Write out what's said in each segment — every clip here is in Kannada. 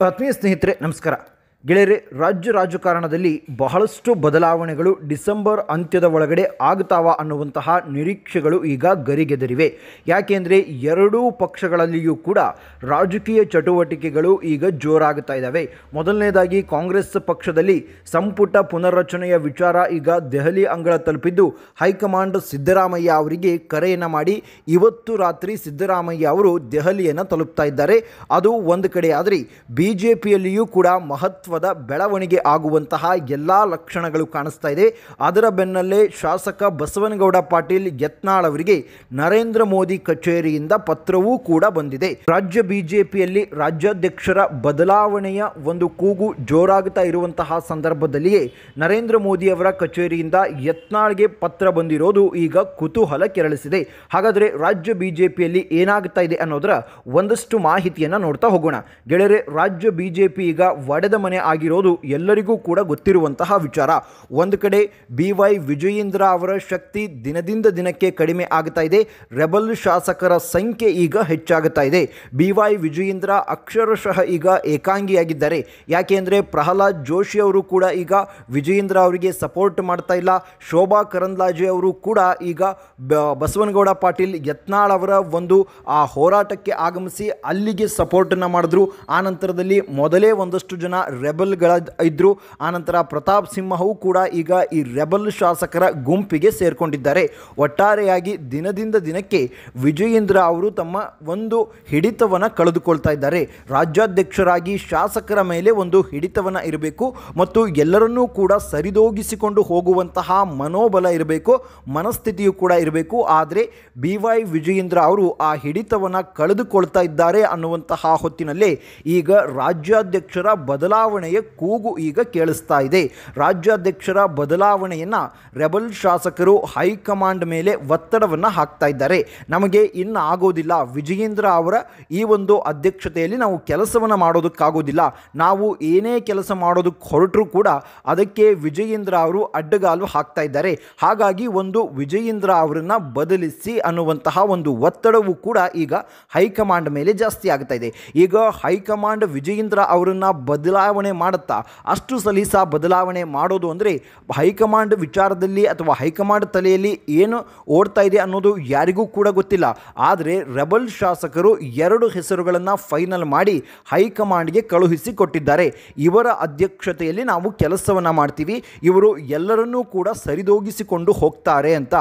ಆತ್ಮೀಯ ಸ್ನೇಹಿತರೆ ನಮಸ್ಕಾರ. ಗೆಳೆಯರೆ, ರಾಜ್ಯ ರಾಜಕಾರಣದಲ್ಲಿ ಬಹಳಷ್ಟು ಬದಲಾವಣೆಗಳು ಡಿಸೆಂಬರ್ ಅಂತ್ಯದ ಒಳಗಡೆ ಆಗ್ತಾವ ಅನ್ನುವಂತಹ ನಿರೀಕ್ಷೆಗಳು ಈಗ ಗರಿಗೆದರಿವೆ. ಯಾಕೆಂದರೆ ಎರಡೂ ಪಕ್ಷಗಳಲ್ಲಿಯೂ ಕೂಡ ರಾಜಕೀಯ ಚಟುವಟಿಕೆಗಳು ಈಗ ಜೋರಾಗ್ತಾ ಇದ್ದಾವೆ. ಮೊದಲನೇದಾಗಿ ಕಾಂಗ್ರೆಸ್ ಪಕ್ಷದಲ್ಲಿ ಸಂಪುಟ ಪುನರ್ರಚನೆಯ ವಿಚಾರ ಈಗ ದೆಹಲಿ ಅಂಗಳ ತಲುಪಿದ್ದು ಹೈಕಮಾಂಡ್ ಸಿದ್ದರಾಮಯ್ಯ ಅವರಿಗೆ ಕರೆಯನ್ನು ಮಾಡಿ ಇವತ್ತು ರಾತ್ರಿ ಸಿದ್ದರಾಮಯ್ಯ ಅವರು ದೆಹಲಿಯನ್ನು ತಲುಪ್ತಾ ಇದ್ದಾರೆ. ಅದು ಒಂದು ಕಡೆ ಆದರೆ ಬಿಜೆಪಿಯಲ್ಲಿಯೂ ಕೂಡ ಮಹತ್ವದ ಬೆಳವಣಿಗೆ ಆಗುವಂತಹ ಎಲ್ಲ ಲಕ್ಷಣಗಳು ಕಾಣಿಸ್ತಾ ಇದೆ. ಅದರ ಬೆನ್ನಲ್ಲೇ ಶಾಸಕ ಬಸವನಗೌಡ ಪಾಟೀಲ್ ಯತ್ನಾಳ್ ಅವರಿಗೆ ನರೇಂದ್ರ ಮೋದಿ ಕಚೇರಿಯಿಂದ ಪತ್ರವೂ ಕೂಡ ಬಂದಿದೆ. ರಾಜ್ಯ ಬಿಜೆಪಿಯಲ್ಲಿ ರಾಜ್ಯಾಧ್ಯಕ್ಷರ ಬದಲಾವಣೆಯ ಒಂದು ಕೂಗು ಜೋರಾಗ್ತಾ ಇರುವಂತಹ ಸಂದರ್ಭದಲ್ಲಿಯೇ ನರೇಂದ್ರ ಮೋದಿ ಅವರ ಕಚೇರಿಯಿಂದ ಯತ್ನಾಳ್ಗೆ ಪತ್ರ ಬಂದಿರೋದು ಈಗ ಕುತೂಹಲ ಕೆರಳಿಸಿದೆ. ಹಾಗಾದರೆ ರಾಜ್ಯ ಬಿಜೆಪಿಯಲ್ಲಿ ಏನಾಗ್ತಾ ಇದೆ ಅನ್ನೋದರ ಒಂದಷ್ಟು ಮಾಹಿತಿಯನ್ನು ನೋಡ್ತಾ ಹೋಗೋಣ. ಗೆಳೆಯರೆ, ರಾಜ್ಯ ಬಿಜೆಪಿ ಈಗ ಒಡೆದ ಮನೆ ಆಗಿರೋದು ಎಲ್ಲರಿಗೂ ಕೂಡ ಗೊತ್ತಿರುವಂತಹ ವಿಚಾರ. ಒಂದು ಕಡೆ BY ವಿಜಯೇಂದ್ರ ಅವರ ಶಕ್ತಿ ದಿನದಿಂದ ದಿನಕ್ಕೆ ಕಡಿಮೆ ಆಗ್ತಾ ಇದೆ. ರೆಬಲ್ ಶಾಸಕರ ಸಂಖ್ಯೆ ಈಗ ಹೆಚ್ಚಾಗುತ್ತಾ ಇದೆ. BY ವಿಜಯೇಂದ್ರ ಅಕ್ಷರಶಃ ಈಗ ಏಕಾಂಗಿಯಾಗಿದ್ದಾರೆ. ಯಾಕೆಂದರೆ ಪ್ರಹ್ಲಾದ್ ಜೋಶಿ ಅವರು ಕೂಡ ಈಗ ವಿಜಯೇಂದ್ರ ಅವರಿಗೆ ಸಪೋರ್ಟ್ ಮಾಡ್ತಾ ಇಲ್ಲ. ಶೋಭಾ ಕರಂದ್ಲಾಜೆ ಅವರು ಕೂಡ ಈಗ ಬಸವನಗೌಡ ಪಾಟೀಲ್ ಯತ್ನಾಳ್ ಅವರ ಒಂದು ಆ ಹೋರಾಟಕ್ಕೆ ಆಗಮಿಸಿ ಅಲ್ಲಿಗೆ ಸಪೋರ್ಟನ್ನು ಮಾಡಿದ್ರು. ಆನಂತರದಲ್ಲಿ ಮೊದಲೇ ಒಂದಷ್ಟು ಜನ ರೆಬಲ್ಗಳ ಇದ್ದರು. ಆನಂತರ ಪ್ರತಾಪ್ ಸಿಂಹವು ಕೂಡ ಈಗ ಈ ರೆಬಲ್ ಶಾಸಕರ ಗುಂಪಿಗೆ ಸೇರಿಕೊಂಡಿದ್ದಾರೆ. ಒಟ್ಟಾರೆಯಾಗಿ ದಿನದಿಂದ ದಿನಕ್ಕೆ ವಿಜಯೇಂದ್ರ ಅವರು ತಮ್ಮ ಒಂದು ಹಿಡಿತವನ್ನು ಕಳೆದುಕೊಳ್ತಾ ಇದ್ದಾರೆ. ರಾಜ್ಯಾಧ್ಯಕ್ಷರಾಗಿ ಶಾಸಕರ ಮೇಲೆ ಒಂದು ಹಿಡಿತವನ್ನು ಇರಬೇಕು ಮತ್ತು ಎಲ್ಲರನ್ನೂ ಕೂಡ ಸರಿದೂಗಿಸಿಕೊಂಡು ಹೋಗುವಂತಹ ಮನೋಬಲ ಇರಬೇಕು, ಮನಸ್ಥಿತಿಯು ಕೂಡ ಇರಬೇಕು. ಆದರೆ BY ವಿಜಯೇಂದ್ರ ಅವರು ಆ ಹಿಡಿತವನ್ನು ಕಳೆದುಕೊಳ್ತಾ ಇದ್ದಾರೆ ಅನ್ನುವಂತಹ ಹೊತ್ತಿನಲ್ಲೇ ಈಗ ರಾಜ್ಯಾಧ್ಯಕ್ಷರ ಬದಲಾವಣೆಯ ಕೂಗು ಈಗ ಕೇಳಿಸ್ತಾ ಇದೆ. ರಾಜ್ಯಾಧ್ಯಕ್ಷರ ಬದಲಾವಣೆಯನ್ನು ರೆಬಲ್ ಶಾಸಕರು ಹೈಕಮಾಂಡ್ ಮೇಲೆ ಒತ್ತಡವನ್ನು ಹಾಕ್ತಾ ಇದ್ದಾರೆ. ನಮಗೆ ಇನ್ನು ಆಗೋದಿಲ್ಲ, ವಿಜಯೇಂದ್ರ ಅವರ ಈ ಒಂದು ಅಧ್ಯಕ್ಷತೆಯಲ್ಲಿ ನಾವು ಕೆಲಸವನ್ನು ಮಾಡೋದಕ್ಕಾಗೋದಿಲ್ಲ, ನಾವು ಏನೇ ಕೆಲಸ ಮಾಡೋದಕ್ಕೆ ಹೊರಟರೂ ಕೂಡ ಅದಕ್ಕೆ ವಿಜಯೇಂದ್ರ ಅವರು ಅಡ್ಡಗಾಲು ಹಾಕ್ತಾ ಇದ್ದಾರೆ. ಹಾಗಾಗಿ ಒಂದು ವಿಜಯೇಂದ್ರ ಅವರನ್ನು ಬದಲಿಸಿ ಅನ್ನುವಂತಹ ಒಂದು ಒತ್ತಡವೂ ಕೂಡ ಈಗ ಹೈಕಮಾಂಡ್ ಮೇಲೆ ಜಾಸ್ತಿ ಆಗ್ತಾ ಇದೆ. ಈಗ ಹೈಕಮಾಂಡ್ ವಿಜಯೇಂದ್ರ ಅವರನ್ನು ಬದಲಾವಣೆ ಮಾಡುತ್ತಾ ಅಷ್ಟು ಸಲೀಸ ಬದಲಾವಣೆ ಮಾಡೋದು ಅಂದರೆ ಹೈಕಮಾಂಡ್ ವಿಚಾರದಲ್ಲಿ ಅಥವಾ ಹೈಕಮಾಂಡ್ ತಲೆಯಲ್ಲಿ ಏನು ಓಡ್ತಾ ಇದೆ ಅನ್ನೋದು ಯಾರಿಗೂ ಕೂಡ ಗೊತ್ತಿಲ್ಲ. ಆದರೆ ರೆಬಲ್ ಶಾಸಕರು 2 ಹೆಸರುಗಳನ್ನು ಫೈನಲ್ ಮಾಡಿ ಹೈಕಮಾಂಡ್ಗೆ ಕಳುಹಿಸಿ ಕೊಟ್ಟಿದ್ದಾರೆ. ಇವರ ಅಧ್ಯಕ್ಷತೆಯಲ್ಲಿ ನಾವು ಕೆಲಸವನ್ನು ಮಾಡ್ತೀವಿ, ಇವರು ಎಲ್ಲರನ್ನೂ ಕೂಡ ಸರಿದೂಗಿಸಿಕೊಂಡು ಹೋಗ್ತಾರೆ ಅಂತ.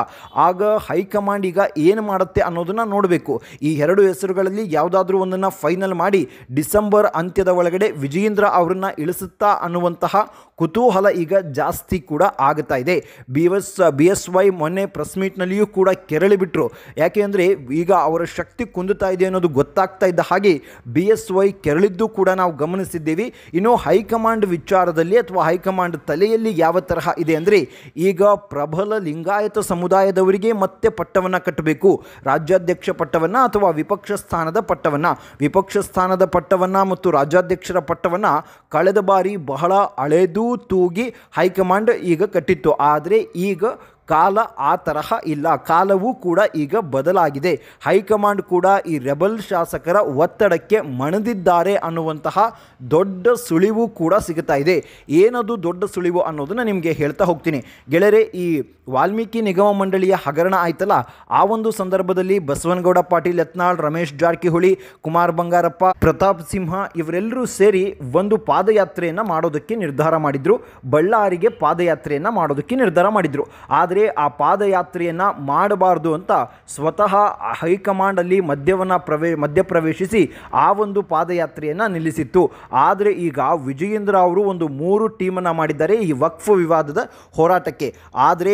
ಆಗ ಹೈಕಮಾಂಡ್ ಈಗ ಏನು ಮಾಡುತ್ತೆ ಅನ್ನೋದನ್ನು ನೋಡಬೇಕು. ಈ 2 ಹೆಸರುಗಳಲ್ಲಿ ಯಾವುದಾದ್ರೂ ಒಂದನ್ನು ಫೈನಲ್ ಮಾಡಿ ಡಿಸೆಂಬರ್ ಅಂತ್ಯದ ಒಳಗಡೆ ವಿಜಯೇಂದ್ರ ಅವರನ್ನು ಇಳಿಸುತ್ತಾ ಅನ್ನುವಂತಹ ಕುತೂಹಲ ಈಗ ಜಾಸ್ತಿ ಕೂಡ ಆಗ್ತಾ ಇದೆ. BSY ಮೊನ್ನೆ ಪ್ರೆಸ್ ಮೀಟ್ನಲ್ಲಿಯೂ ಕೂಡ ಕೆರಳಿ ಬಿಟ್ಟರು. ಯಾಕೆ ಅಂದರೆ ಈಗ ಅವರ ಶಕ್ತಿ ಕುಂದುತ್ತಾ ಇದೆ ಅನ್ನೋದು ಗೊತ್ತಾಗ್ತಾ ಇದ್ದ ಹಾಗೆ BSY ಕೆರಳಿದ್ದು ಕೂಡ ನಾವು ಗಮನಿಸಿದ್ದೇವೆ. ಇನ್ನು ಹೈಕಮಾಂಡ್ ವಿಚಾರದಲ್ಲಿ ಅಥವಾ ಹೈಕಮಾಂಡ್ ತಲೆಯಲ್ಲಿ ಯಾವ ತರಹ ಇದೆ ಅಂದರೆ ಈಗ ಪ್ರಬಲ ಲಿಂಗಾಯತ ಸಮುದಾಯದವರಿಗೆ ಮತ್ತೆ ಪಟ್ಟವನ್ನು ಕಟ್ಟಬೇಕು, ರಾಜ್ಯಾಧ್ಯಕ್ಷ ಪಟ್ಟವನ್ನು ಅಥವಾ ವಿಪಕ್ಷ ಸ್ಥಾನದ ಪಟ್ಟವನ್ನು ಮತ್ತು ರಾಜ್ಯಾಧ್ಯಕ್ಷರ ಪಟ್ಟವನ್ನು ಕಳೆದ ಬಾರಿ ಬಹಳ ಹಳೆದು ತೂಗಿ ಹೈಕಮಾಂಡ್ ಈಗ ಕಟ್ಟಿತ್ತು. ಆದರೆ ಈಗ ಕಾಲ ಆ ತರಹ ಇಲ್ಲ, ಕಾಲವೂ ಕೂಡ ಈಗ ಬದಲಾಗಿದೆ. ಹೈಕಮಾಂಡ್ ಕೂಡ ಈ ರೆಬಲ್ ಶಾಸಕರ ಒತ್ತಡಕ್ಕೆ ಮಣಿದಿದ್ದಾರೆ ಅನ್ನುವಂತಹ ದೊಡ್ಡ ಸುಳಿವು ಕೂಡ ಸಿಗುತ್ತಾ ಇದೆ. ಏನದು ದೊಡ್ಡ ಸುಳಿವು ಅನ್ನೋದನ್ನು ನಿಮಗೆ ಹೇಳ್ತಾ ಹೋಗ್ತೀನಿ. ಗೆಳೆಯರೆ, ಈ ವಾಲ್ಮೀಕಿ ನಿಗಮ ಮಂಡಳಿಯ ಹಗರಣ ಆಯ್ತಲ್ಲ, ಆ ಒಂದು ಸಂದರ್ಭದಲ್ಲಿ ಬಸವನಗೌಡ ಪಾಟೀಲ್ ಯತ್ನಾಳ್, ರಮೇಶ್ ಜಾರಕಿಹೊಳಿ, ಕುಮಾರ್ ಬಂಗಾರಪ್ಪ, ಪ್ರತಾಪ್ ಸಿಂಹ ಇವರೆಲ್ಲರೂ ಸೇರಿ ಒಂದು ಪಾದಯಾತ್ರೆಯನ್ನು ಮಾಡೋದಕ್ಕೆ ನಿರ್ಧಾರ ಮಾಡಿದ್ರು. ಬಳ್ಳಾರಿಗೆ ಪಾದಯಾತ್ರೆಯನ್ನು ಮಾಡೋದಕ್ಕೆ ನಿರ್ಧಾರ ಮಾಡಿದ್ರು. ಆದರೆ ಆ ಪಾದಯಾತ್ರೆಯನ್ನು ಮಾಡಬಾರ್ದು ಅಂತ ಸ್ವತಃ ಹೈಕಮಾಂಡ್ ಅಲ್ಲಿ ಮಧ್ಯಪ್ರವೇಶಿಸಿ ಆ ಒಂದು ಪಾದಯಾತ್ರೆಯನ್ನು ನಿಲ್ಲಿಸಿತ್ತು. ಆದರೆ ಈಗ ವಿಜಯೇಂದ್ರ ಅವರು ಒಂದು 3 ಟೀಮನ್ನು ಮಾಡಿದ್ದಾರೆ ಈ ವಕ್ಫ್ ವಿವಾದದ ಹೋರಾಟಕ್ಕೆ. ಆದರೆ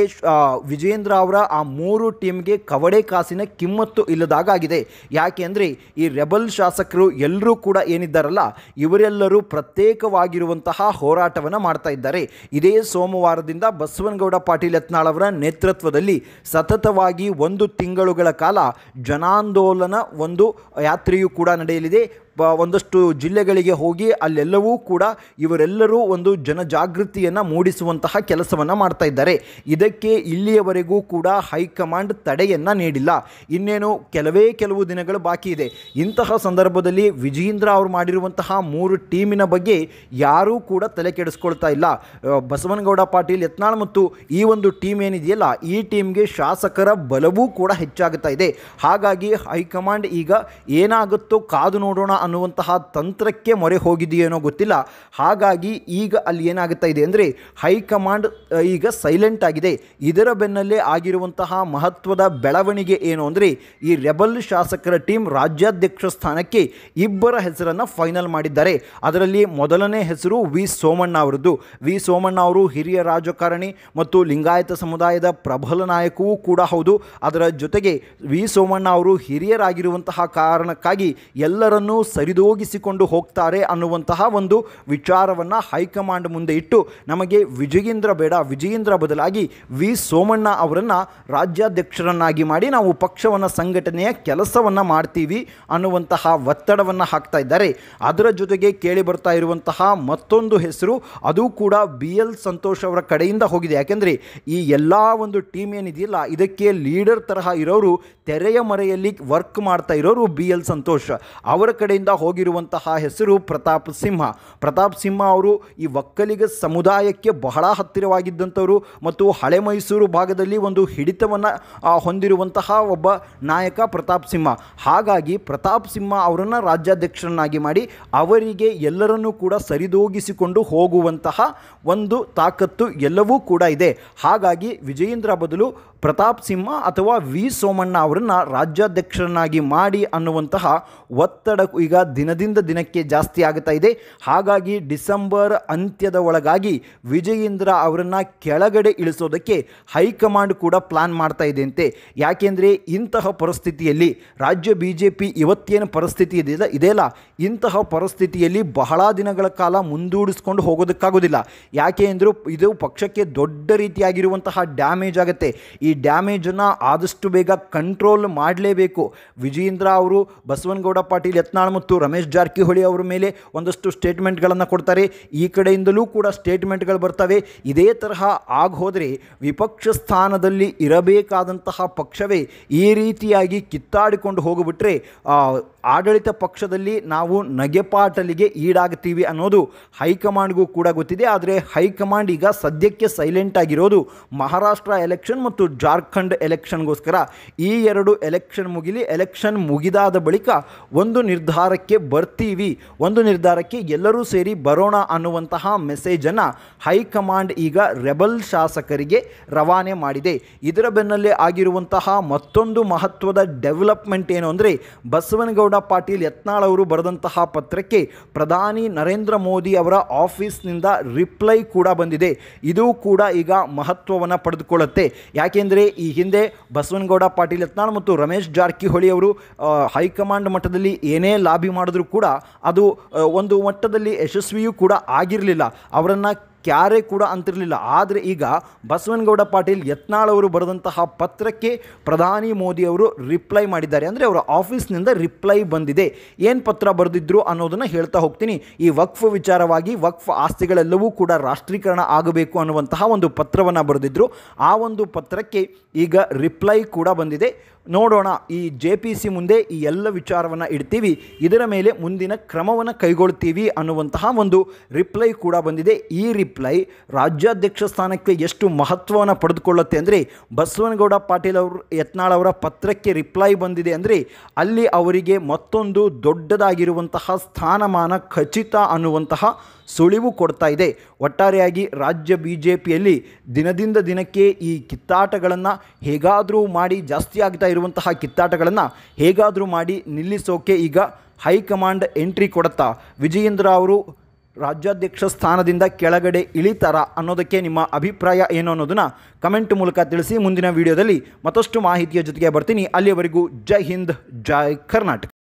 ವಿಜಯೇಂದ್ರ ಅವರ ಆ 3 ಟೀಮ್ಗೆ ಕವಡೆ ಕಾಸಿನ ಕಿಮ್ಮತ್ತು ಇಲ್ಲದಾಗಿದೆ. ಯಾಕೆ ಅಂದರೆ ಈ ರೆಬಲ್ ಶಾಸಕರು ಎಲ್ಲರೂ ಕೂಡ ಏನಿದ್ದಾರಲ್ಲ, ಇವರೆಲ್ಲರೂ ಪ್ರತ್ಯೇಕವಾಗಿರುವಂತಹ ಹೋರಾಟವನ್ನು ಮಾಡ್ತಾ ಇದ್ದಾರೆ. ಇದೇ ಸೋಮವಾರದಿಂದ ಬಸವನಗೌಡ ಪಾಟೀಲ್ ಯತ್ನಾಳ್ ಅವರ ನೇತೃತ್ವದಲ್ಲಿ ಸತತವಾಗಿ 1 ತಿಂಗಳುಗಳ ಕಾಲ ಜನಾಂದೋಲನ ಒಂದು ಯಾತ್ರೆಯೂ ಕೂಡ ನಡೆಯಲಿದೆ. ಒಂದಷ್ಟು ಜಿಲ್ಲೆಗಳಿಗೆ ಹೋಗಿ ಅಲ್ಲೆಲ್ಲವೂ ಕೂಡ ಇವರೆಲ್ಲರೂ ಒಂದು ಜನಜಾಗೃತಿಯನ್ನು ಮೂಡಿಸುವಂತಹ ಕೆಲಸವನ್ನು ಮಾಡ್ತಾ ಇದ್ದಾರೆ. ಇದಕ್ಕೆ ಇಲ್ಲಿಯವರೆಗೂ ಕೂಡ ಹೈಕಮಾಂಡ್ ತಡೆಯನ್ನು ನೀಡಿಲ್ಲ. ಇನ್ನೇನು ಕೆಲವು ದಿನಗಳು ಬಾಕಿ ಇದೆ. ಇಂತಹ ಸಂದರ್ಭದಲ್ಲಿ ವಿಜಯೇಂದ್ರ ಅವರು ಮಾಡಿರುವಂತಹ 3 ಟೀಮಿನ ಬಗ್ಗೆ ಯಾರೂ ಕೂಡ ತಲೆ ಕೆಡಿಸ್ಕೊಳ್ತಾ ಇಲ್ಲ. ಬಸವನಗೌಡ ಪಾಟೀಲ್ ಯತ್ನಾಳ್ ಮತ್ತು ಈ ಒಂದು ಟೀಮ್ ಏನಿದೆಯಲ್ಲ, ಈ ಟೀಮ್ಗೆ ಶಾಸಕರ ಬಲವೂ ಕೂಡ ಹೆಚ್ಚಾಗುತ್ತಾ ಇದೆ. ಹಾಗಾಗಿ ಹೈಕಮಾಂಡ್ ಈಗ ಏನಾಗುತ್ತೋ ಕಾದು ನೋಡೋಣ ಅನ್ನುವಂತಹ ತಂತ್ರಕ್ಕೆ ಮೊರೆ ಹೋಗಿದೆಯೇನೋ ಗೊತ್ತಿಲ್ಲ. ಹಾಗಾಗಿ ಈಗ ಅಲ್ಲಿ ಏನಾಗುತ್ತಾ ಇದೆ ಅಂದರೆ ಹೈಕಮಾಂಡ್ ಈಗ ಸೈಲೆಂಟ್ ಆಗಿದೆ. ಇದರ ಬೆನ್ನಲ್ಲೇ ಆಗಿರುವಂತಹ ಮಹತ್ವದ ಬೆಳವಣಿಗೆ ಏನು ಅಂದರೆ ಈ ರೆಬಲ್ ಶಾಸಕರ ಟೀಮ್ ರಾಜ್ಯಾಧ್ಯಕ್ಷ ಸ್ಥಾನಕ್ಕೆ 2 ಹೆಸರನ್ನು ಫೈನಲ್ ಮಾಡಿದ್ದಾರೆ. ಅದರಲ್ಲಿ ಮೊದಲನೇ ಹೆಸರು ವಿ ಸೋಮಣ್ಣ ಅವರದ್ದು. ವಿ ಸೋಮಣ್ಣ ಅವರು ಹಿರಿಯ ರಾಜಕಾರಣಿ ಮತ್ತು ಲಿಂಗಾಯತ ಸಮುದಾಯದ ಪ್ರಬಲ ನಾಯಕವೂ ಕೂಡ ಹೌದು. ಅದರ ಜೊತೆಗೆ ವಿ ಸೋಮಣ್ಣ ಅವರು ಹಿರಿಯರಾಗಿರುವಂತಹ ಕಾರಣಕ್ಕಾಗಿ ಎಲ್ಲರನ್ನೂ ಸರಿದೂಗಿಸಿಕೊಂಡು ಹೋಗ್ತಾರೆ ಅನ್ನುವಂತಹ ಒಂದು ವಿಚಾರವನ್ನು ಹೈಕಮಾಂಡ್ ಮುಂದೆ ಇಟ್ಟು ನಮಗೆ ವಿಜಯೇಂದ್ರ ಬೇಡ, ವಿಜಯೇಂದ್ರ ಬದಲಾಗಿ ವಿ ಸೋಮಣ್ಣ ಅವರನ್ನು ರಾಜ್ಯಾಧ್ಯಕ್ಷರನ್ನಾಗಿ ಮಾಡಿ ನಾವು ಪಕ್ಷವನ್ನು ಸಂಘಟನೆಯ ಕೆಲಸವನ್ನು ಮಾಡ್ತೀವಿ ಅನ್ನುವಂತಹ ಒತ್ತಡವನ್ನು ಹಾಕ್ತಾ ಇದ್ದಾರೆ. ಅದರ ಜೊತೆಗೆ ಕೇಳಿ ಬರ್ತಾ ಇರುವಂತಹ ಮತ್ತೊಂದು ಹೆಸರು ಅದು ಕೂಡ BL ಸಂತೋಷ್ ಅವರ ಕಡೆಯಿಂದ ಹೋಗಿದೆ. ಯಾಕೆಂದರೆ ಈ ಎಲ್ಲ ಒಂದು ಟೀಮ್ ಏನಿದೆಯಲ್ಲ ಇದಕ್ಕೆ ಲೀಡರ್ ತರಹ ಇರೋರು, ತೆರೆಯ ಮರೆಯಲ್ಲಿ ವರ್ಕ್ ಮಾಡ್ತಾ ಇರೋರು BL ಸಂತೋಷ್ ಅವರ ಕಡೆಯಿಂದ ಹೋಗಿರುವಂತಹ ಹೆಸರು ಪ್ರತಾಪ್ ಸಿಂಹ. ಪ್ರತಾಪ್ ಸಿಂಹ ಅವರು ಈ ಒಕ್ಕಲಿಗ ಸಮುದಾಯಕ್ಕೆ ಬಹಳ ಹತ್ತಿರವಾಗಿದ್ದಂಥವರು ಮತ್ತು ಹಳೆ ಮೈಸೂರು ಭಾಗದಲ್ಲಿ ಒಂದು ಹಿಡಿತವನ್ನು ಹೊಂದಿರುವಂತಹ ಒಬ್ಬ ನಾಯಕ ಪ್ರತಾಪ್ ಸಿಂಹ. ಹಾಗಾಗಿ ಪ್ರತಾಪ್ ಸಿಂಹ ಅವರನ್ನು ರಾಜ್ಯಾಧ್ಯಕ್ಷರನ್ನಾಗಿ ಮಾಡಿ ಅವರಿಗೆ ಎಲ್ಲರನ್ನೂ ಕೂಡ ಸರಿದೂಗಿಸಿಕೊಂಡು ಹೋಗುವಂತಹ ಒಂದು ತಾಕತ್ತು ಎಲ್ಲವೂ ಕೂಡ ಇದೆ. ಹಾಗಾಗಿ ವಿಜಯೇಂದ್ರ ಬದಲು ಪ್ರತಾಪ್ ಸಿಂಹ ಅಥವಾ ವಿ ಸೋಮಣ್ಣ ಅವರನ್ನು ರಾಜ್ಯಾಧ್ಯಕ್ಷರನ್ನಾಗಿ ಮಾಡಿ ಅನ್ನುವಂತಹ ಒತ್ತಡ ಈಗ ದಿನದಿಂದ ದಿನಕ್ಕೆ ಜಾಸ್ತಿ ಆಗುತ್ತಾ ಇದೆ. ಹಾಗಾಗಿ ಡಿಸೆಂಬರ್ ಅಂತ್ಯದ ಒಳಗಾಗಿ ವಿಜಯೇಂದ್ರ ಅವರನ್ನು ಕೆಳಗಡೆ ಇಳಿಸೋದಕ್ಕೆ ಹೈಕಮಾಂಡ್ ಕೂಡ ಪ್ಲಾನ್ ಮಾಡ್ತಾ ಇದೆ ಅಂತೆ. ಯಾಕೆಂದರೆ ಇಂತಹ ಪರಿಸ್ಥಿತಿಯಲ್ಲಿ ರಾಜ್ಯ BJP ಇವತ್ತೇನು ಪರಿಸ್ಥಿತಿ ಇದೆಯಲ್ಲ, ಇಂತಹ ಪರಿಸ್ಥಿತಿಯಲ್ಲಿ ಬಹಳ ದಿನಗಳ ಕಾಲ ಮುಂದೂಡಿಸ್ಕೊಂಡು ಹೋಗೋದಕ್ಕಾಗೋದಿಲ್ಲ. ಯಾಕೆ ಅಂದರೂ ಇದು ಪಕ್ಷಕ್ಕೆ ದೊಡ್ಡ ರೀತಿಯಾಗಿರುವಂತಹ ಡ್ಯಾಮೇಜ್ ಆಗುತ್ತೆ. ಈ ಡ್ಯಾಮೇಜನ್ನು ಆದಷ್ಟು ಬೇಗ ಕಂಟ್ರೋಲ್ ಮಾಡಲೇಬೇಕು. ವಿಜಯೇಂದ್ರ ಅವರು ಬಸವನಗೌಡ ಪಾಟೀಲ್ ಯತ್ನಾಳ್ ಮತ್ತು ರಮೇಶ್ ಜಾರಕಿಹೊಳಿ ಅವರ ಮೇಲೆ ಒಂದಷ್ಟು ಸ್ಟೇಟ್ಮೆಂಟ್ಗಳನ್ನು ಕೊಡ್ತಾರೆ. ಈ ಕಡೆಯಿಂದಲೂ ಕೂಡ ಸ್ಟೇಟ್ಮೆಂಟ್ಗಳು ಬರ್ತವೆ. ಇದೇ ತರಹ ಹೋದರೆ ವಿಪಕ್ಷ ಸ್ಥಾನದಲ್ಲಿ ಇರಬೇಕಾದಂತಹ ಪಕ್ಷವೇ ಈ ರೀತಿಯಾಗಿ ಕಿತ್ತಾಡಿಕೊಂಡು ಹೋಗಿಬಿಟ್ರೆ ಆಡಳಿತ ಪಕ್ಷದಲ್ಲಿ ನಾವು ನಗೆಪಾಟಲಿಗೆ ಈಡಾಗ್ತೀವಿ ಅನ್ನೋದು ಹೈಕಮಾಂಡ್ಗೂ ಕೂಡ ಗೊತ್ತಿದೆ. ಆದರೆ ಹೈಕಮಾಂಡ್ ಈಗ ಸದ್ಯಕ್ಕೆ ಸೈಲೆಂಟ್ ಆಗಿರೋದು ಮಹಾರಾಷ್ಟ್ರ ಎಲೆಕ್ಷನ್ ಮತ್ತು ಜಾರ್ಖಂಡ್ ಎಲೆಕ್ಷನ್ಗೋಸ್ಕರ. ಈ 2 ಎಲೆಕ್ಷನ್ ಮುಗಿಲಿ, ಎಲೆಕ್ಷನ್ ಮುಗಿದಾದ ಬಳಿಕ ಒಂದು ನಿರ್ಧಾರಕ್ಕೆ ಬರ್ತೀವಿ, ಒಂದು ನಿರ್ಧಾರಕ್ಕೆ ಎಲ್ಲರೂ ಸೇರಿ ಬರೋಣ ಅನ್ನುವಂತಹ ಮೆಸೇಜನ್ನು ಹೈಕಮಾಂಡ್ ಈಗ ರೆಬಲ್ ಶಾಸಕರಿಗೆ ರವಾನೆ ಮಾಡಿದೆ. ಇದರ ಬೆನ್ನಲ್ಲೇ ಆಗಿರುವಂತಹ ಮತ್ತೊಂದು ಮಹತ್ವದ ಡೆವಲಪ್ಮೆಂಟ್ ಏನು ಅಂದರೆ ಬಸವನಗೌಡ ಪಾಟೀಲ್ ಯತ್ನಾಳ್ ಅವರು ಬರೆದಂತಹ ಪತ್ರಕ್ಕೆ ಪ್ರಧಾನಿ ನರೇಂದ್ರ ಮೋದಿ ಅವರ ಆಫೀಸ್ನಿಂದ ರಿಪ್ಲೈ ಕೂಡ ಬಂದಿದೆ. ಇದು ಕೂಡ ಈಗ ಮಹತ್ವವನ್ನು ಪಡೆದುಕೊಳ್ಳುತ್ತೆ. ಯಾಕೆಂದರೆ ಈ ಹಿಂದೆ ಬಸವನಗೌಡ ಪಾಟೀಲ್ ಯತ್ನಾಳ್ ಮತ್ತು ರಮೇಶ್ ಜಾರಕಿಹೊಳಿ ಅವರು ಹೈಕಮಾಂಡ್ ಮಟ್ಟದಲ್ಲಿ ಏನೇ ಲಾಬಿ ಮಾಡಿದ್ರೂ ಕೂಡ ಅದು ಒಂದು ಮಟ್ಟದಲ್ಲಿ ಯಶಸ್ವಿಯೂ ಕೂಡ ಆಗಿರಲಿಲ್ಲ, ಅವರನ್ನು ಕ್ಯಾರೆ ಕೂಡ ಅಂತಿರಲಿಲ್ಲ. ಆದರೆ ಈಗ ಬಸವನಗೌಡ ಪಾಟೀಲ್ ಯತ್ನಾಳ್ ಅವರು ಬರೆದಂತಹ ಪತ್ರಕ್ಕೆ ಪ್ರಧಾನಿ ಮೋದಿ ಅವರು ರಿಪ್ಲೈ ಮಾಡಿದ್ದಾರೆ. ಅಂದರೆ ಅವರ ಆಫೀಸ್ನಿಂದ ರಿಪ್ಲೈ ಬಂದಿದೆ. ಏನು ಪತ್ರ ಬರೆದಿದ್ರು ಅನ್ನೋದನ್ನು ಹೇಳ್ತಾ ಹೋಗ್ತೀನಿ. ಈ ವಕ್ಫ್ ವಿಚಾರವಾಗಿ ವಕ್ಫ್ ಆಸ್ತಿಗಳೆಲ್ಲವೂ ಕೂಡ ರಾಷ್ಟ್ರೀಕರಣ ಆಗಬೇಕು ಅನ್ನುವಂತಹ ಒಂದು ಪತ್ರವನ್ನು ಬರೆದಿದ್ರು. ಆ ಒಂದು ಪತ್ರಕ್ಕೆ ಈಗ ರಿಪ್ಲೈ ಕೂಡ ಬಂದಿದೆ. ನೋಡೋಣ, ಈ JPC ಮುಂದೆ ಈ ಎಲ್ಲ ವಿಚಾರವನ್ನು ಇಡ್ತೀವಿ, ಇದರ ಮೇಲೆ ಮುಂದಿನ ಕ್ರಮವನ್ನು ಕೈಗೊಳ್ತೀವಿ ಅನ್ನುವಂತಹ ಒಂದು ರಿಪ್ಲೈ ಕೂಡ ಬಂದಿದೆ. ಈ ರಿಪ್ಲೈ ರಾಜ್ಯಾಧ್ಯಕ್ಷ ಸ್ಥಾನಕ್ಕೆ ಎಷ್ಟು ಮಹತ್ವವನ್ನು ಪಡೆದುಕೊಳ್ಳುತ್ತೆ ಅಂದರೆ ಬಸವನಗೌಡ ಪಾಟೀಲ್ ಯತ್ನಾಳ್ ಅವರ ಪತ್ರಕ್ಕೆ ರಿಪ್ಲೈ ಬಂದಿದೆ ಅಂದರೆ ಅಲ್ಲಿ ಅವರಿಗೆ ಮತ್ತೊಂದು ದೊಡ್ಡದಾಗಿರುವಂತಹ ಸ್ಥಾನಮಾನ ಖಚಿತ ಅನ್ನುವಂತಹ ಸುಳಿವು ಕೊಡ್ತಾ ಇದೆ. ಒಟ್ಟಾರೆಯಾಗಿ ರಾಜ್ಯ BJPಯಲ್ಲಿ ದಿನದಿಂದ ದಿನಕ್ಕೆ ಈ ಕಿತ್ತಾಟಗಳನ್ನು ಹೇಗಾದರೂ ಮಾಡಿ, ಜಾಸ್ತಿ ಆಗ್ತಾ ಇರುವಂತಹ ಕಿತ್ತಾಟಗಳನ್ನು ಹೇಗಾದರೂ ಮಾಡಿ ನಿಲ್ಲಿಸೋಕೆ ಈಗ ಹೈಕಮಾಂಡ್ ಎಂಟ್ರಿ ಕೊಡುತ್ತಾ ವಿಜಯೇಂದ್ರ ಅವರು ರಾಜ್ಯಾಧ್ಯಕ್ಷ ಸ್ಥಾನದಿಂದ ಕೆಳಗಡೆ ಇಳಿತಾರ ಅನ್ನೋದಕ್ಕೆ ನಿಮ್ಮ ಅಭಿಪ್ರಾಯ ಏನು ಅನ್ನೋದನ್ನು ಕಮೆಂಟ್ ಮೂಲಕ ತಿಳಿಸಿ. ಮುಂದಿನ ವಿಡಿಯೋದಲ್ಲಿ ಮತ್ತಷ್ಟು ಮಾಹಿತಿಯ ಜೊತೆಗೆ ಬರ್ತೀನಿ. ಅಲ್ಲಿಯವರೆಗೂ ಜೈ ಹಿಂದ್, ಜೈ ಕರ್ನಾಟಕ.